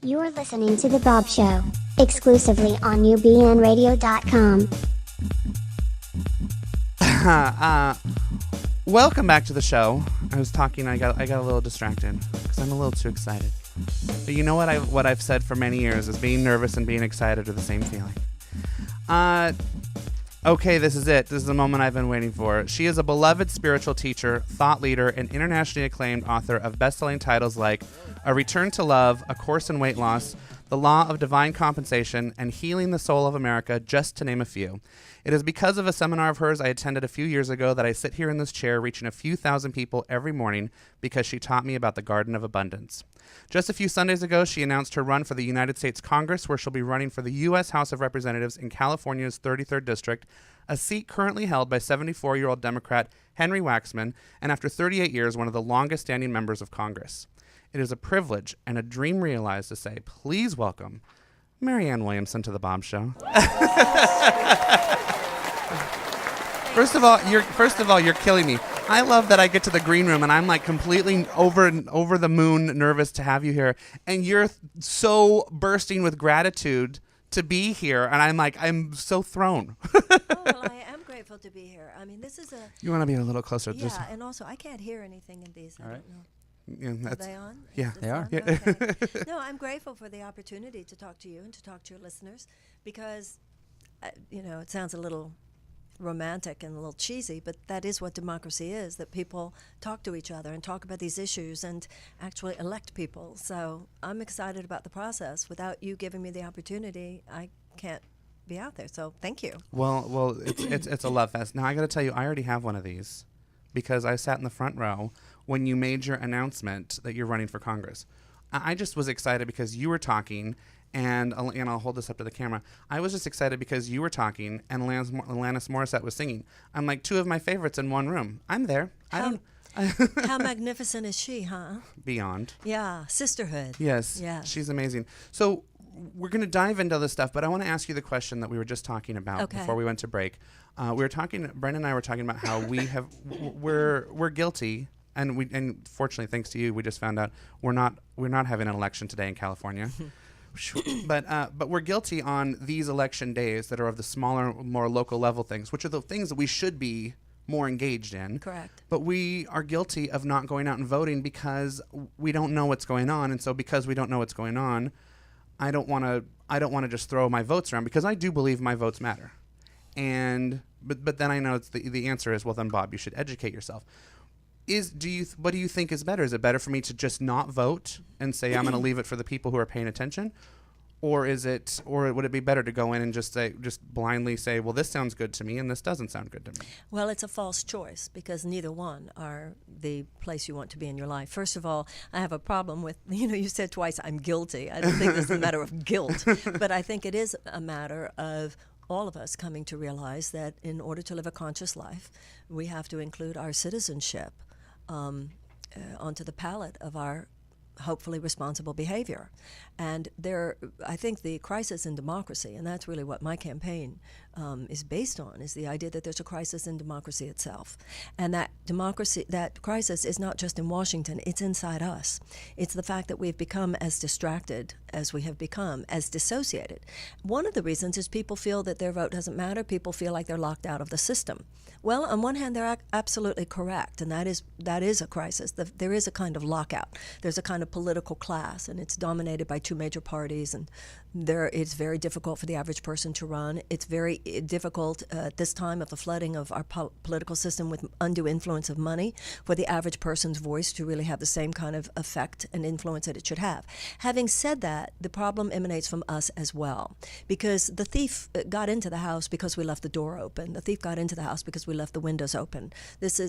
You are listening to The Baub Show, exclusively on newbnradio.com. Welcome back to the show. I was talking, I got a little distracted because I'm a little too excited. But you know what I've said for many years is being nervous and being excited are the same feeling. Okay, this is it. This is the moment I've been waiting for. She is a beloved spiritual teacher, thought leader, and internationally acclaimed author of best-selling titles like A Return to Love, A Course in Weight Loss, The Law of Divine Compensation, and Healing the Soul of America, just to name a few. It is because of a seminar of hers I attended a few years ago that I sit here in this chair reaching a few thousand people every morning because she taught me about the Garden of Abundance. Just a few Sundays ago, she announced her run for the United States Congress, where she'll be running for the U.S. House of Representatives in California's 33rd District, a seat currently held by 74-year-old Democrat Henry Waxman, and after 38 years, one of the longest-standing members of Congress. It is a privilege and a dream realized to say, please welcome Marianne Williamson to the Baub Show. First of all, you're killing me. I love that I get to the green room and I'm like completely over the moon nervous to have you here, and you're so bursting with gratitude to be here, and I'm so thrown. Well, I am grateful to be here. I mean, this is a... You want to be a little closer? Yeah, and also I can't hear anything in these. All right. I don't know. Yeah, Are they on? Yeah, Is they this are. on? Yeah. Okay. No, I'm grateful for the opportunity to talk to you and to talk to your listeners because, it sounds a little romantic and a little cheesy, but that is what democracy is, that people talk to each other and talk about these issues and actually elect people. So I'm excited about the process. Without you giving me the opportunity, I can't be out there. So thank you. Well, it's a love fest. Now I got to tell you, I already have one of these because I sat in the front row when you made your announcement that you're running for Congress. I just was excited because you were talking, and I'll hold this up to the camera. I was just excited because you were talking and Alanis Morissette was singing. I'm like, two of my favorites in one room. I'm there. How magnificent is she, huh? Beyond. Yeah, sisterhood. Yes. Yes. She's amazing. So we're going to dive into this stuff, but I want to ask you the question that we were just talking about before we went to break. Brenda and I were talking about how we're guilty. And fortunately, thanks to you, we just found out we're not having an election today in California. But we're guilty on these election days that are of the smaller, more local level things, which are the things that we should be more engaged in. Correct. But we are guilty of not going out and voting because we don't know what's going on, and so because we don't know what's going on, I don't want to just throw my votes around because I do believe my votes matter. But then I know the answer is, well, then Bob, you should educate yourself. What do you think is better? Is it better for me to just not vote and say I'm going to leave it for the people who are paying attention, or would it be better to go in and just blindly say, well, this sounds good to me and this doesn't sound good to me? Well, it's a false choice because neither one are the place you want to be in your life. First of all, I have a problem with, you said twice I'm guilty. I don't think this is a matter of guilt, but I think it is a matter of all of us coming to realize that in order to live a conscious life, we have to include our citizenship onto the palette of our hopefully responsible behavior. And I think the crisis in democracy, and that's really what my campaign is based on, is the idea that there's a crisis in democracy itself. And that crisis is not just in Washington, it's inside us. It's the fact that we've become as distracted as we have become, as dissociated. One of the reasons is people feel that their vote doesn't matter. People feel like they're locked out of the system. Well, on one hand, they're absolutely correct, and that is a crisis. There is a kind of lockout. There's a kind of political class, and it's dominated by two major parties, and it's very difficult for the average person to run. It's very difficult at this time of the flooding of our political system with undue influence of money for the average person's voice to really have the same kind of effect and influence that it should have. Having said that, the problem emanates from us as well, because the thief got into the house because we left the door open. The thief got into the house because we left the windows open.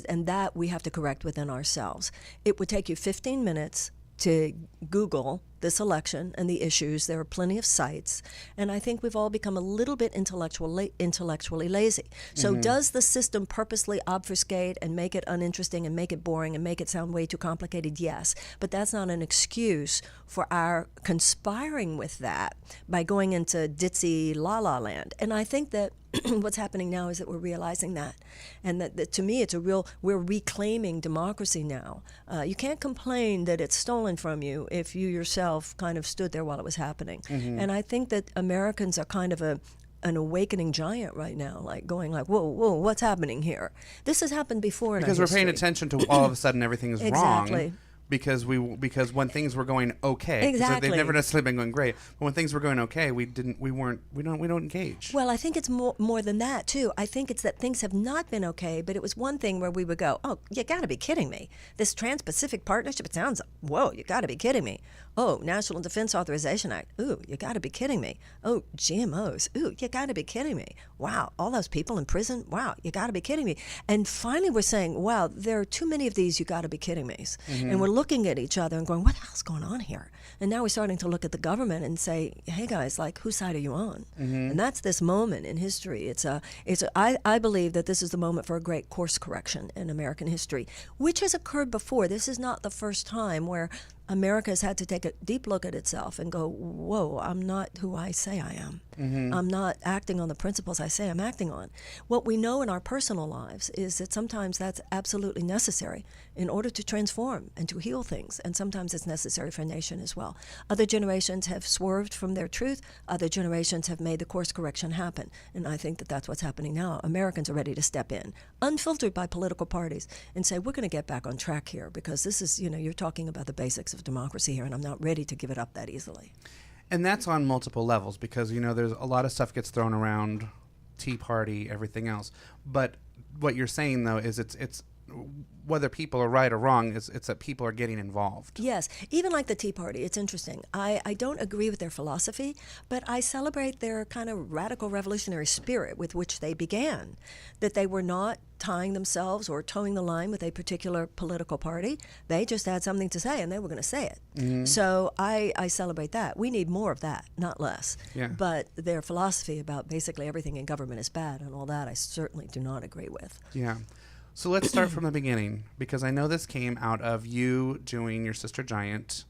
And that we have to correct within ourselves. It would take you 15 minutes to Google this election and the issues. There are plenty of sites, and I think we've all become a little bit intellectually lazy. So does the system purposely obfuscate and make it uninteresting and make it boring and make it sound way too complicated? Yes, but that's not an excuse for our conspiring with that by going into ditzy la-la land. And I think that what's happening now is that we're realizing that. And that to me, we're reclaiming democracy now. You can't complain that it's stolen from you if you yourself kind of stood there while it was happening. And I think that Americans are kind of an awakening giant right now, like going like, whoa, what's happening here? This has happened before in our because we're history. paying attention to all of a sudden everything is Exactly. wrong. Because when things were going okay, Exactly. they've never necessarily been going great. But when things were going okay, we don't engage. Well, I think it's more than that too. I think it's that things have not been okay, but it was one thing where we would go, oh, you got to be kidding me. This Trans-Pacific Partnership, it sounds, whoa, you got to be kidding me. Oh, National Defense Authorization Act, ooh, you got to be kidding me. Oh, GMOs, ooh, you got to be kidding me. Wow, all those people in prison, wow, you got to be kidding me. And finally we're saying, wow, there are too many of these you got to be kidding me. And we're looking at each other and going, what the hell's going on here? And now we're starting to look at the government and say, hey guys, like, whose side are you on? And that's this moment in history. I believe that this is the moment for a great course correction in American history, which has occurred before. This is not the first time where America has had to take a deep look at itself and go, whoa, I'm not who I say I am. I'm not acting on the principles I say I'm acting on. What we know in our personal lives is that sometimes that's absolutely necessary in order to transform and to heal things, and sometimes it's necessary for a nation as well. Other generations have swerved from their truth. Other generations have made the course correction happen, and I think that that's what's happening now. Americans are ready to step in, unfiltered by political parties, and say, we're going to get back on track here, because this is, you're talking about the basics of democracy here, and I'm not ready to give it up that easily. And that's on multiple levels, because there's a lot of stuff gets thrown around, Tea Party, everything else. But what you're saying though is it's whether people are right or wrong, it's that people are getting involved. Yes, even like the Tea Party, it's interesting. I don't agree with their philosophy, but I celebrate their kind of radical revolutionary spirit with which they began, that they were not tying themselves or towing the line with a particular political party. They just had something to say, and they were going to say it. So I celebrate that. We need more of that, not less. Yeah. But their philosophy about basically everything in government is bad and all that, I certainly do not agree with. Yeah. So let's start from the beginning, because I know this came out of you doing your Sister Giant.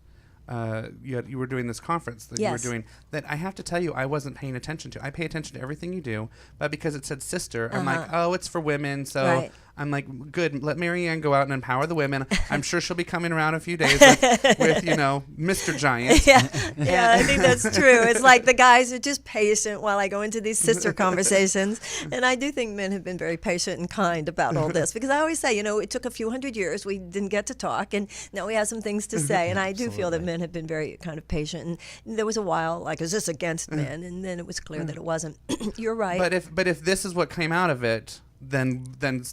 You were doing this conference that you were doing that I have to tell you I wasn't paying attention to. I pay attention to everything you do, but because it said sister, I'm like, oh, it's for women. So Right. I'm like, good, let Marianne go out and empower the women. I'm sure she'll be coming around a few days with Mr. Giant. Yeah, I think that's true. It's like the guys are just patient while I go into these sister conversations. And I do think men have been very patient and kind about all this, because I always say, it took a few hundred years. We didn't get to talk, and now we have some things to say. And I do feel that men have been very kind of patient. And there was a while, like, is this against men? And then it was clear that it wasn't. You're right. But if this is what came out of it, then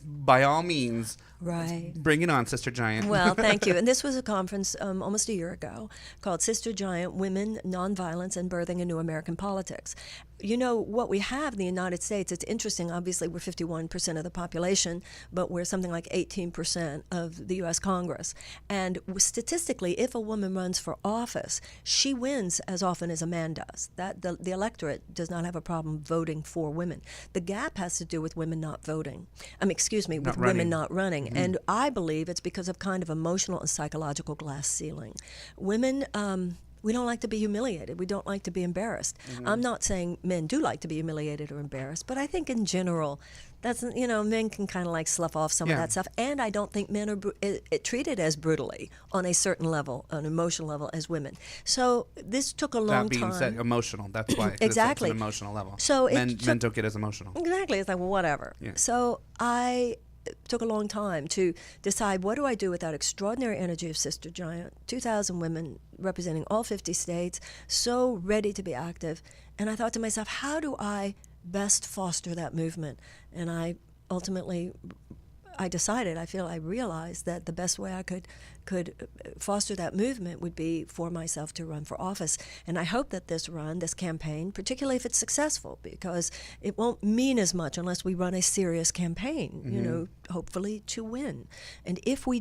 by all means, right. Bring it on, Sister Giant. Well, thank you. And this was a conference almost a year ago called Sister Giant, Women, Nonviolence, and Birthing a New American Politics. What we have in the United States, it's interesting. Obviously, we're 51% of the population, but we're something like 18% of the U.S. Congress. And statistically, if a woman runs for office, she wins as often as a man does. The electorate does not have a problem voting for women. The gap has to do with women not voting. With women not running. Mm-hmm. And I believe it's because of kind of emotional and psychological glass ceiling. Women, we don't like to be humiliated. We don't like to be embarrassed. Mm-hmm. I'm not saying men do like to be humiliated or embarrassed, but I think in general, that's, men can kind of like slough off some of that stuff. And I don't think men are treated as brutally on a certain level, an emotional level, as women. So this took a long time. That being said, emotional. That's why. Exactly. It's an emotional level. So men don't get as emotional. Exactly. It's like, well, whatever. Yeah. So it took a long time to decide, what do I do with that extraordinary energy of Sister Giant, 2,000 women representing all 50 states, so ready to be active. And I thought to myself, how do I best foster that movement? And I realized that the best way I could foster that movement would be for myself to run for office. And I hope that this campaign, particularly if it's successful, because it won't mean as much unless we run a serious campaign, hopefully to win. And if we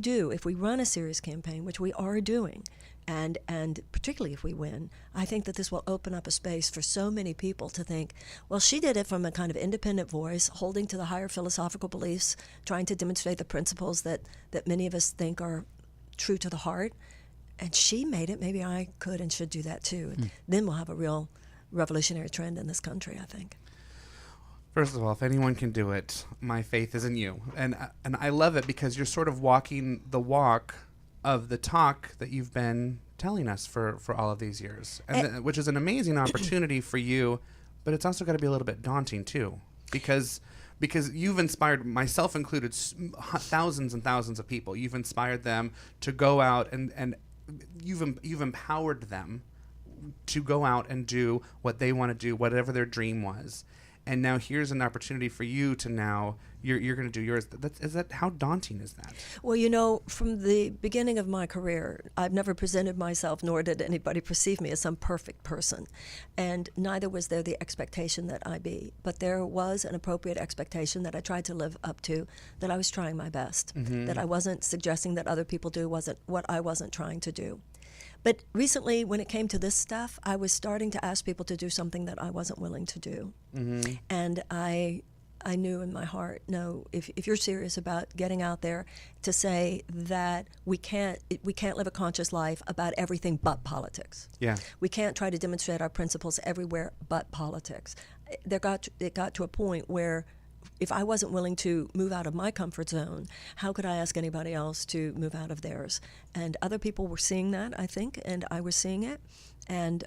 run a serious campaign, which we are doing, and particularly if we win, I think that this will open up a space for so many people to think, well, she did it from a kind of independent voice, holding to the higher philosophical beliefs, trying to demonstrate the principles that many of us think are true to the heart, and she made it. Maybe I could and should do that too. And then we'll have a real revolutionary trend in this country, I think. First of all, if anyone can do it, my faith is in you. And I love it because you're sort of walking the walk of the talk that you've been telling us for all of these years, which is an amazing opportunity for you, but it's also got to be a little bit daunting too, because you've inspired, myself included, thousands and thousands of people. You've inspired them to go out and you've empowered them to go out and do what they want to do, whatever their dream was. And now here's an opportunity for you to now you're going to do yours. How daunting is that? Well, from the beginning of my career, I've never presented myself, nor did anybody perceive me as some perfect person. And neither was there the expectation that I be. But there was an appropriate expectation that I tried to live up to, that I was trying my best, that I wasn't suggesting that other people do wasn't what I wasn't trying to do. But recently, when it came to this stuff, I was starting to ask people to do something that I wasn't willing to do. And I knew in my heart, no, if you're serious about getting out there to say that we can't live a conscious life about everything but politics. Yeah. We can't try to demonstrate our principles everywhere but politics. It got to a point where if I wasn't willing to move out of my comfort zone, how could I ask anybody else to move out of theirs? And other people were seeing that, I think, and I was seeing it. And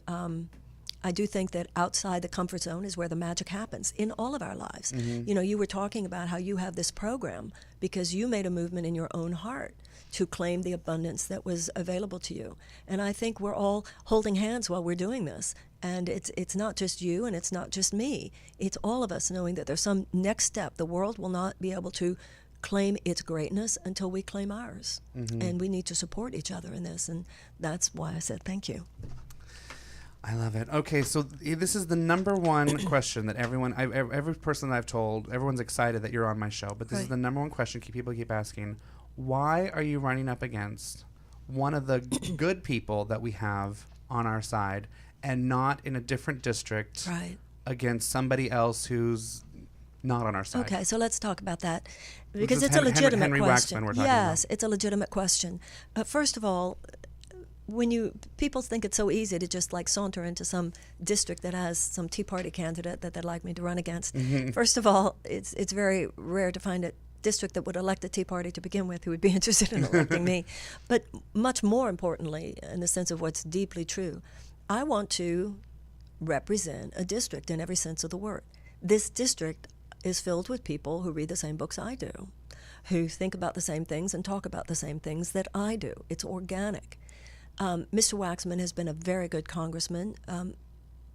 I do think that outside the comfort zone is where the magic happens in all of our lives. You were talking about how you have this program because you made a movement in your own heart to claim the abundance that was available to you. And I think we're all holding hands while we're doing this. And it's not just you and it's not just me. It's all of us knowing that there's some next step. The world will not be able to claim its greatness until we claim ours. And we need to support each other in this. And that's why I said thank you. I love it. Okay, so this is the number one question that every person that I've told, everyone's excited that you're on my show, but this is the number one question people keep asking. Why are you running up against one of the good people that we have on our side and not in a different district against somebody else who's not on our side? Okay, so let's talk about that because it's a legitimate Henry question. Waxman we're talking yes, about. It's a legitimate question. First of all, people think it's so easy to just like saunter into some district that has some Tea Party candidate that they'd like me to run against. First of all, it's very rare to find a district that would elect a Tea Party to begin with who would be interested in electing me. But much more importantly, in the sense of what's deeply true, I want to represent a district in every sense of the word. This district is filled with people who read the same books I do, who think about the same things and talk about the same things that I do. It's organic. Mr. Waxman has been a very good congressman.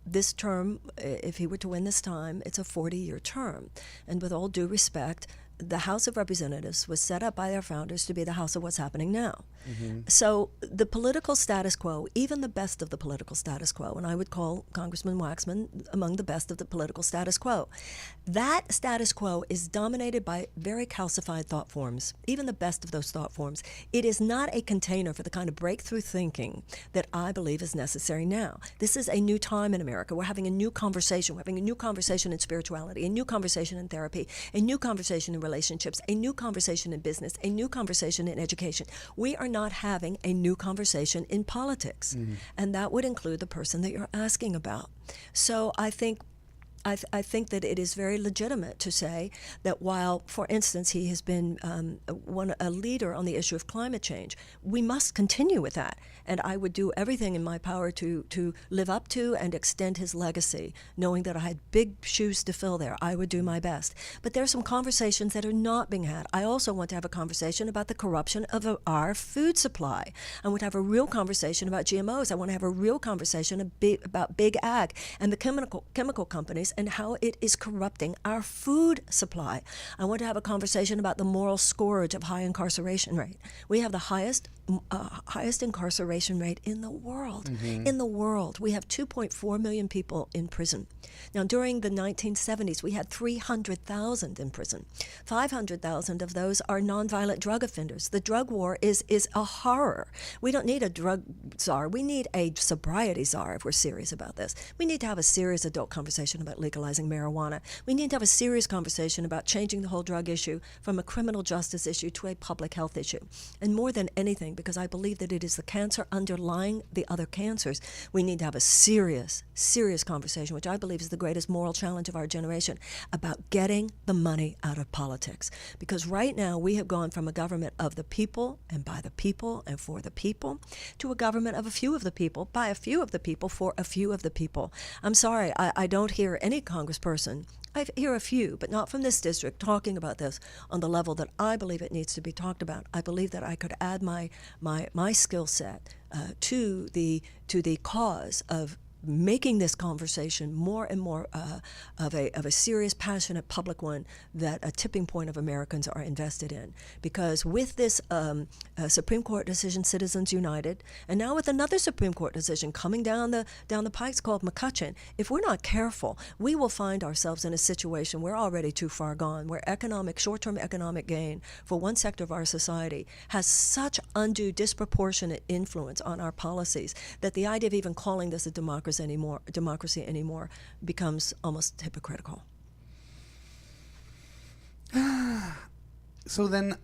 This term, if he were to win this time, it's a 40-year term. And with all due respect, the House of Representatives was set up by their founders to be the house of what's happening now. So the political status quo, even the best of the political status quo, and I would call Congressman Waxman among the best of the political status quo, that status quo is dominated by very calcified thought forms, even the best of those thought forms. It is not a container for the kind of breakthrough thinking that I believe is necessary now. This is a new time in America. We're having a new conversation. We're having a new conversation in spirituality, a new conversation in therapy, a new conversation in relationships, a new conversation in business, a new conversation in education. We are not having a new conversation in politics, and that would include the person that you're asking about. So I think that it is very legitimate to say that while, for instance, he has been a leader on the issue of climate change, we must continue with that. And I would do everything in my power to live up to and extend his legacy, knowing that I had big shoes to fill there. I would do my best. But there are some conversations that are not being had. I also want to have a conversation about the corruption of our food supply. I want to have a real conversation about GMOs. I want to have a real conversation about big ag and the chemical companies and how it is corrupting our food supply. I want to have a conversation about the moral scourge of high incarceration rate. We have the highest incarceration rate in the world. In the world, we have 2.4 million people in prison. Now, during the 1970s, we had 300,000 in prison. 500,000 of those are nonviolent drug offenders. The drug war is a horror. We don't need a drug czar. We need a sobriety czar if we're serious about this. We need to have a serious adult conversation about at legalizing marijuana. We need to have a serious conversation about changing the whole drug issue from a criminal justice issue to a public health issue. And more than anything, because I believe that it is the cancer underlying the other cancers, we need to have a serious, serious conversation, which I believe is the greatest moral challenge of our generation, about getting the money out of politics. Because right now we have gone from a government of the people and by the people and for the people to a government of a few of the people, by a few of the people, for a few of the people. I'm sorry, I don't hear any congressperson, I hear a few, but not from this district, talking about this on the level that I believe it needs to be talked about. I believe that I could add my skill set to the cause of making this conversation more and more of a serious, passionate public one that a tipping point of Americans are invested in. Because with this Supreme Court decision, Citizens United, and now with another Supreme Court decision coming down the pipes called McCutcheon, if we're not careful, we will find ourselves in a situation we're already too far gone, where short-term economic gain for one sector of our society has such undue, disproportionate influence on our policies that the idea of even calling this a democracy anymore becomes almost hypocritical. So then,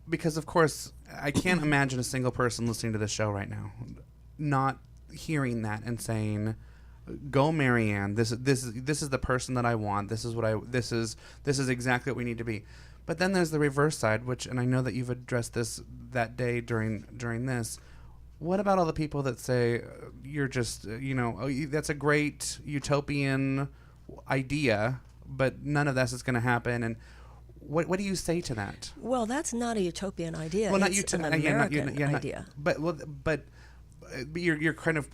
because of course, I can't imagine a single person listening to this show right now not hearing that and saying, "Go, Marianne. This is the person that I want. This is exactly what we need to be." But then there's the reverse side, and I know that you've addressed this that day during this. What about all the people that say you're just, that's a great utopian idea, but none of this is going to happen? And what do you say to that? Well, that's not a utopian idea. Well, it's an American idea. But you're kind of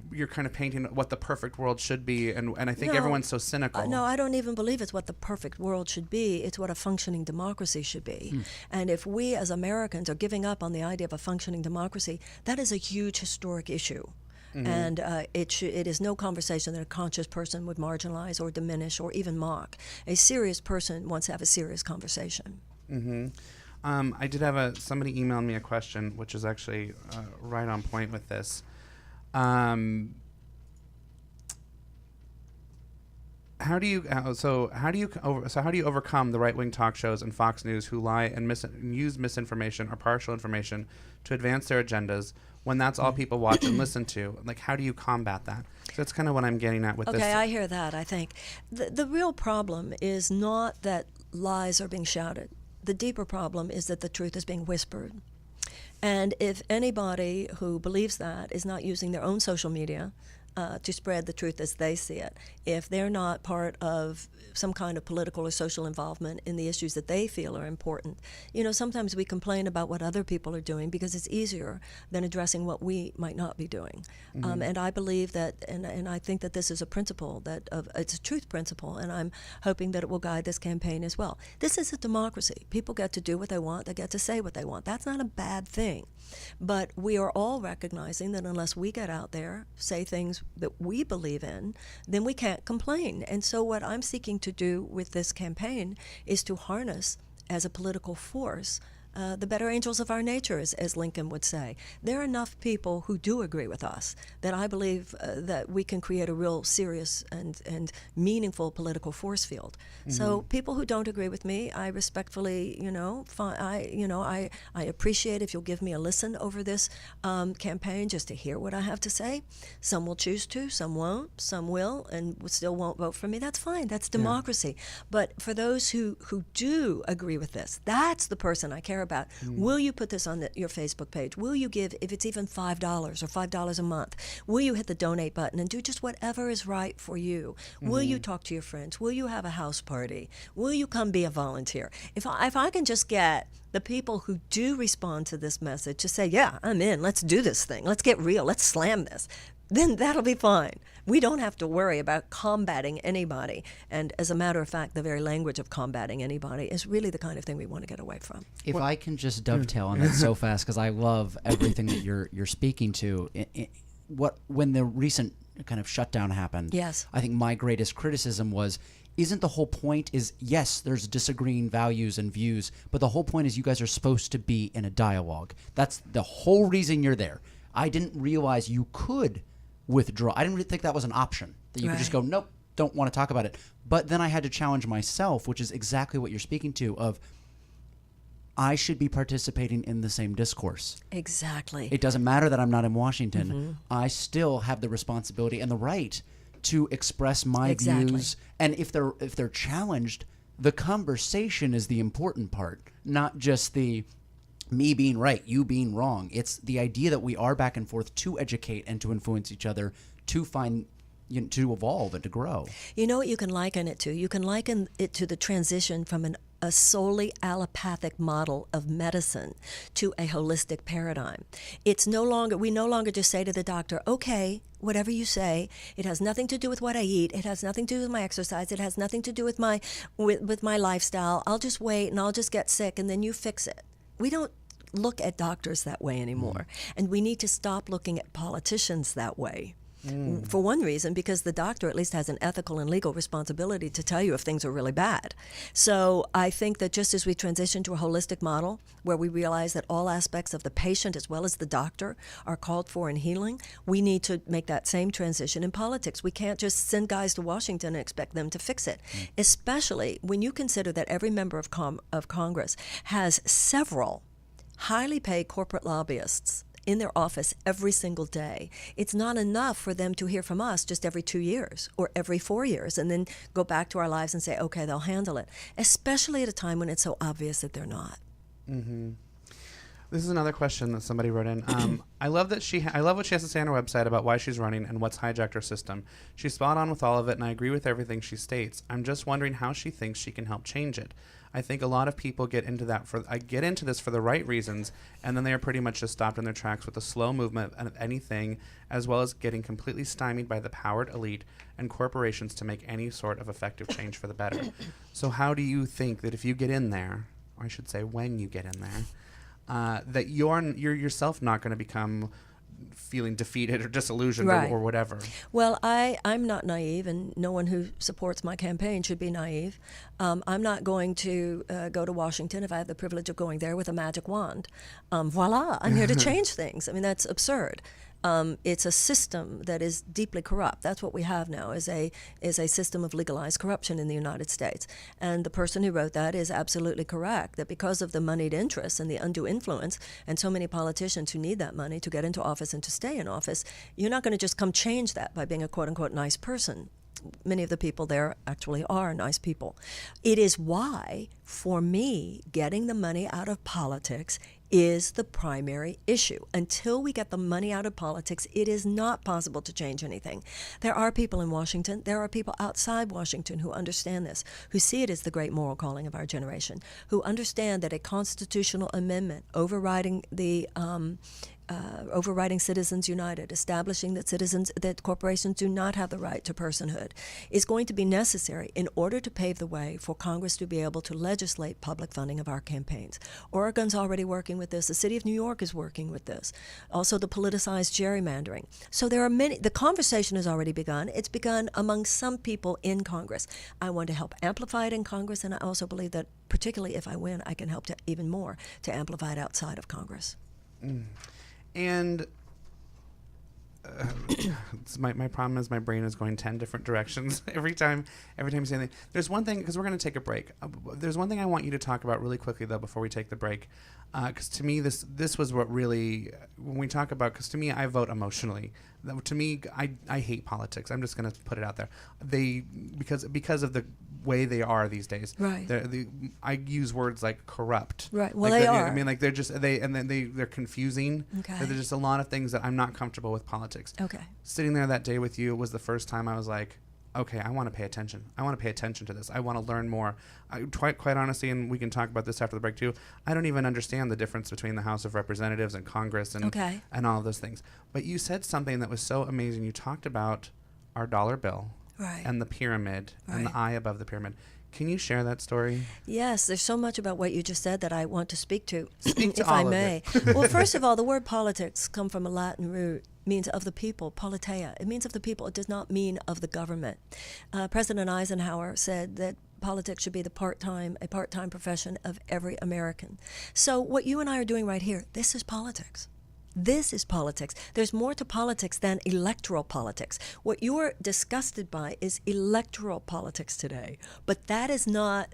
painting what the perfect world should be, and I think everyone's so cynical. No, I don't even believe it's what the perfect world should be. It's what a functioning democracy should be. And if we as Americans are giving up on the idea of a functioning democracy, that is a huge historic issue. Mm-hmm. And it is no conversation that a conscious person would marginalize or diminish or even mock. A serious person wants to have a serious conversation. Mm-hmm. I did have somebody email me a question, which is actually right on point with this. How do you overcome the right-wing talk shows and Fox News who lie and use misinformation or partial information to advance their agendas when that's all people watch and listen to? Like, how do you combat that? So that's kind of what I'm getting at with this. Okay, I hear that. I think the real problem is not that lies are being shouted. The deeper problem is that the truth is being whispered. And if anybody who believes that is not using their own social media to spread the truth as they see it, if they're not part of some kind of political or social involvement in the issues that they feel are important. Sometimes we complain about what other people are doing because it's easier than addressing what we might not be doing. Mm-hmm. And I believe that, and I think that this is a principle, it's a truth principle, and I'm hoping that it will guide this campaign as well. This is a democracy. People get to do what they want. They get to say what they want. That's not a bad thing. But we are all recognizing that unless we get out there, say things that we believe in, then we can't complain. And so what I'm seeking to do with this campaign is to harness, as a political force, the better angels of our nature, as Lincoln would say. There are enough people who do agree with us that I believe that we can create a real serious and meaningful political force field. Mm-hmm. So people who don't agree with me, I respectfully, I appreciate if you'll give me a listen over this campaign just to hear what I have to say. Some will choose to, some won't, some will, and still won't vote for me. That's fine. That's democracy. Yeah. But for those who do agree with this, that's the person I care about. Will you put this on your Facebook page? Will you give, if it's even $5 or $5 a month, will you hit the donate button and do just whatever is right for you? Will you talk to your friends? Will you have a house party? Will you come be a volunteer? If I can just get the people who do respond to this message to say, yeah, I'm in, let's do this thing, let's get real, let's slam this, then that'll be fine. We don't have to worry about combating anybody. And as a matter of fact, the very language of combating anybody is really the kind of thing we want to get away from. If I can just dovetail on that so fast, because I love everything that you're speaking to. When the recent kind of shutdown happened, yes, I think my greatest criticism was, isn't the whole point is, yes, there's disagreeing values and views, but the whole point is you guys are supposed to be in a dialogue. That's the whole reason you're there. I didn't realize you could withdraw. I didn't really think that was an option, that you could just go, nope, don't want to talk about it. But then I had to challenge myself, which is exactly what you're speaking to, of I should be participating in the same discourse. Exactly. It doesn't matter that I'm not in Washington. I still have the responsibility and the right to express my views. And if they're challenged, the conversation is the important part, not just the me being right, you being wrong. It's the idea that we are back and forth to educate and to influence each other, to find, to evolve and to grow. You know what you can liken it to? You can liken it to the transition from a solely allopathic model of medicine to a holistic paradigm. It's no longer, we no longer just say to the doctor, okay, whatever you say, it has nothing to do with what I eat, it has nothing to do with my exercise, it has nothing to do with my lifestyle. I'll just wait and I'll just get sick and then you fix it. We don't look at doctors that way anymore. And we need to stop looking at politicians that way. For one reason, because the doctor at least has an ethical and legal responsibility to tell you if things are really bad. So I think that just as we transition to a holistic model where we realize that all aspects of the patient as well as the doctor are called for in healing, we need to make that same transition in politics. We can't just send guys to Washington and expect them to fix it, especially when you consider that every member of Congress has several highly paid corporate lobbyists in their office every single day. It's not enough for them to hear from us just every 2 years or every 4 years and then go back to our lives and say, okay, they'll handle it, especially at a time when it's so obvious that they're not. This is another question that somebody wrote in. I love what she has to say on her website about why she's running and what's hijacked her system. She's spot on with all of it, and I agree with everything she states. I'm just wondering how she thinks she can help change it. I think a lot of people get into this for the right reasons, and then they are pretty much just stopped in their tracks with the slow movement of anything, as well as getting completely stymied by the powered elite and corporations to make any sort of effective change for the better. So how do you think that if you get in there, or I should say when you get in there, that you're yourself not going to become feeling defeated or disillusioned or whatever? Well, I'm not naive, and no one who supports my campaign should be naive. I'm not going to go to Washington if I have the privilege of going there with a magic wand. Voila, I'm here to change things. I mean, that's absurd. It's a system that is deeply corrupt. That's what we have now, is a system of legalized corruption in the United States. And the person who wrote that is absolutely correct, that because of the moneyed interests and the undue influence, and so many politicians who need that money to get into office and to stay in office, you're not going to just come change that by being a quote-unquote nice person. Many of the people there actually are nice people. It is why, for me, getting the money out of politics is the primary issue. Until we get the money out of politics, it is not possible to change anything. There are people in Washington, there are people outside Washington who understand this, who see it as the great moral calling of our generation, who understand that a constitutional amendment overriding the overriding Citizens United, establishing that corporations do not have the right to personhood, is going to be necessary in order to pave the way for Congress to be able to legislate public funding of our campaigns. Oregon's already working with this. The city of New York is working with this. Also the politicized gerrymandering. So there are many, the conversation has already begun. It's begun among some people in Congress. I want to help amplify it in Congress, and I also believe that particularly if I win, I can help to even more to amplify it outside of Congress. And my problem is my brain is going 10 different directions every time you say anything. There's one thing, because we're going to take a break. There's one thing I want you to talk about really quickly, though, before we take the break. Because to me, this was what really, when we talk about, because to me, I vote emotionally. To me, I hate politics. I'm just going to put it out there. Because of the way they are these days. Right. I use words like corrupt. Right. Well, like they are. I mean, like they're confusing. Okay. There's just a lot of things that I'm not comfortable with politics. Okay. Sitting there that day with you was the first time I was like, okay, I want to pay attention. I want to pay attention to this. I want to learn more. Quite honestly, and we can talk about this after the break too, I don't even understand the difference between the House of Representatives and Congress and all of those things. But you said something that was so amazing. You talked about our dollar bill and the pyramid and the eye above the pyramid. Can you share that story? Yes, there's so much about what you just said that I want to speak to, if all I may. Well, first of all, the word politics come from a Latin root, means of the people, politeia. It means of the people. It does not mean of the government. President Eisenhower said that politics should be a part-time profession of every American. So what you and I are doing right here, this is politics. This is politics. There's more to politics than electoral politics. What you're disgusted by is electoral politics today. But that is not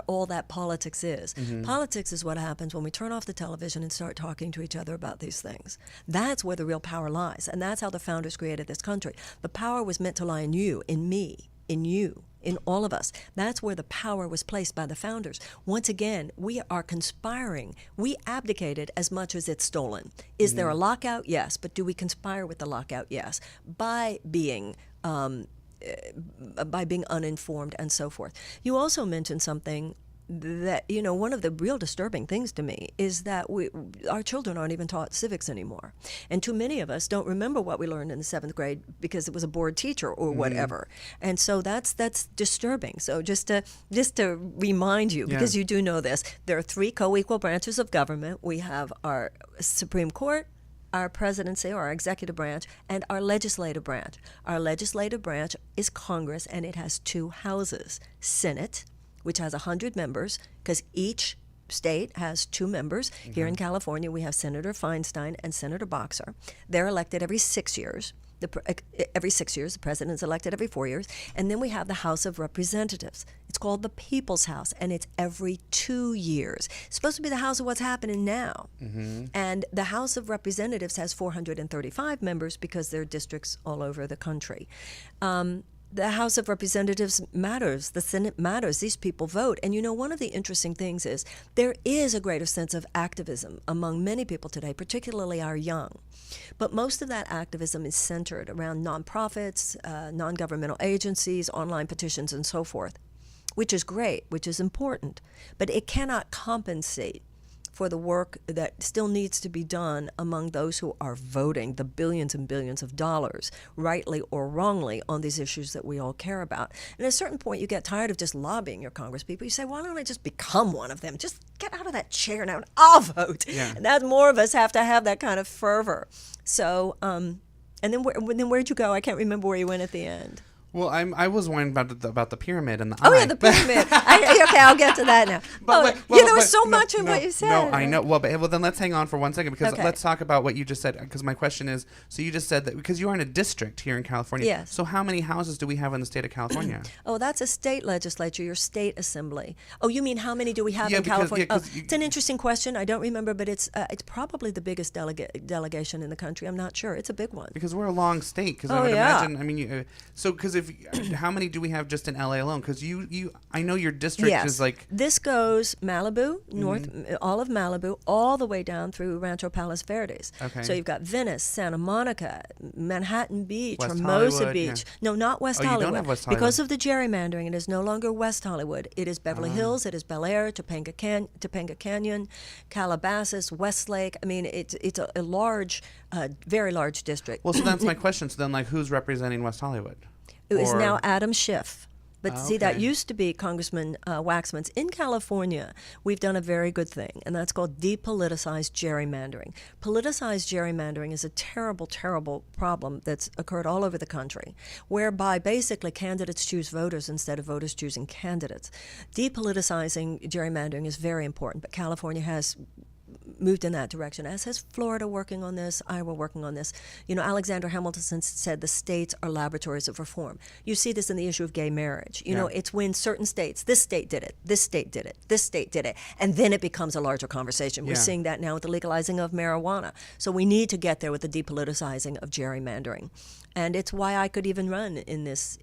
all that politics is. Politics is what happens when we turn off the television and start talking to each other about these things. That's where the real power lies, and that's how the founders created this country. The power was meant to lie in you, in me, in you, in all of us. That's where the power was placed by the founders. Once again, we are conspiring. We abdicated as much as it's stolen. Is there a lockout? Yes. But do we conspire with the lockout? Yes. By being uninformed and so forth. You also mentioned something that, one of the real disturbing things to me is that our children aren't even taught civics anymore. And too many of us don't remember what we learned in the 7th grade because it was a board teacher or whatever. And so that's disturbing. So just to remind you, because you do know this, there are 3 co-equal branches of government. We have our Supreme Court, our presidency or our executive branch, and our legislative branch. Our legislative branch is Congress, and it has 2 houses. Senate, which has 100 members, because each state has 2 members. Here in California, we have Senator Feinstein and Senator Boxer. They're elected every 6 years. Every 6 years, the president's elected every 4 years. And then we have the House of Representatives. It's called the People's House, and it's every 2 years. It's supposed to be the house of what's happening now. And the House of Representatives has 435 members because there are districts all over the country. The House of Representatives matters. The Senate matters. These people vote. And one of the interesting things is there is a greater sense of activism among many people today, particularly our young. But most of that activism is centered around nonprofits, non-governmental agencies, online petitions, and so forth, which is great, which is important. But it cannot compensate for the work that still needs to be done among those who are voting the billions and billions of dollars, rightly or wrongly, on these issues that we all care about. And at a certain point, you get tired of just lobbying your congresspeople. You say, why don't I just become one of them? Just get out of that chair now and I'll vote. Yeah. And that more of us have to have that kind of fervor. So, and then where'd you go? I can't remember where you went at the end. Well, I was worrying about the pyramid and the eye. Oh yeah, the pyramid. Okay, I'll get to that now. There was so much in what you said. No, I know. Well, then let's hang on for 1 second because let's talk about what you just said. Because my question is, so you just said that because you are in a district here in California. Yes. So how many houses do we have in the state of California? That's a state legislature, your state assembly. Oh, you mean how many do we have in California? It's an interesting question. I don't remember, but it's probably the biggest delegation in the country. I'm not sure. It's a big one. Because we're a long state. Because I would imagine. I mean, because how many do we have just in LA alone? Because I know your district is like this goes Malibu, north, all of Malibu, all the way down through Rancho Palos Verdes. Okay. So you've got Venice, Santa Monica, Manhattan Beach, West Hermosa Hollywood, Beach. No, not West Hollywood. You don't have West Hollywood. Because of the gerrymandering, it is no longer West Hollywood. It is Beverly Hills, it is Bel Air, Topanga Canyon, Calabasas, Westlake. I mean, it's a large, very large district. Well, so that's my question. So then, like, who's representing West Hollywood? It is now Adam Schiff. But see, that used to be Congressman Waxman's. In California, we've done a very good thing, and that's called depoliticized gerrymandering. Politicized gerrymandering is a terrible, terrible problem that's occurred all over the country, whereby basically candidates choose voters instead of voters choosing candidates. Depoliticizing gerrymandering is very important, but California has moved in that direction, as has Florida working on this, Iowa working on this. Alexander Hamilton said the states are laboratories of reform. You see this in the issue of gay marriage. It's when certain states, this state did it, this state did it, this state did it, and then it becomes a larger conversation. We're seeing that now with the legalizing of marijuana. So we need to get there with the depoliticizing of gerrymandering. And it's why I could even run in this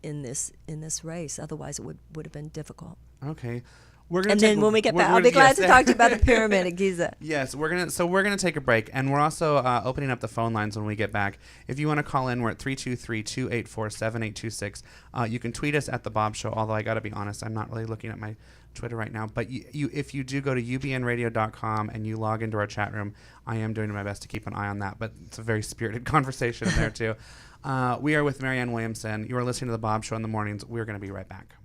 race. Otherwise, it would have been difficult. Okay. Then when we get back, I'll be glad to talk to you about the pyramid at Giza. Yes, we're gonna take a break, and we're also opening up the phone lines when we get back. If you want to call in, we're at 323-284-7826. You can tweet us at the Baub Show. Although I got to be honest, I'm not really looking at my Twitter right now. But if you do go to ubnradio.com and you log into our chat room, I am doing my best to keep an eye on that. But it's a very spirited conversation in there too. We are with Marianne Williamson. You are listening to the Baub Show in the mornings. We're going to be right back.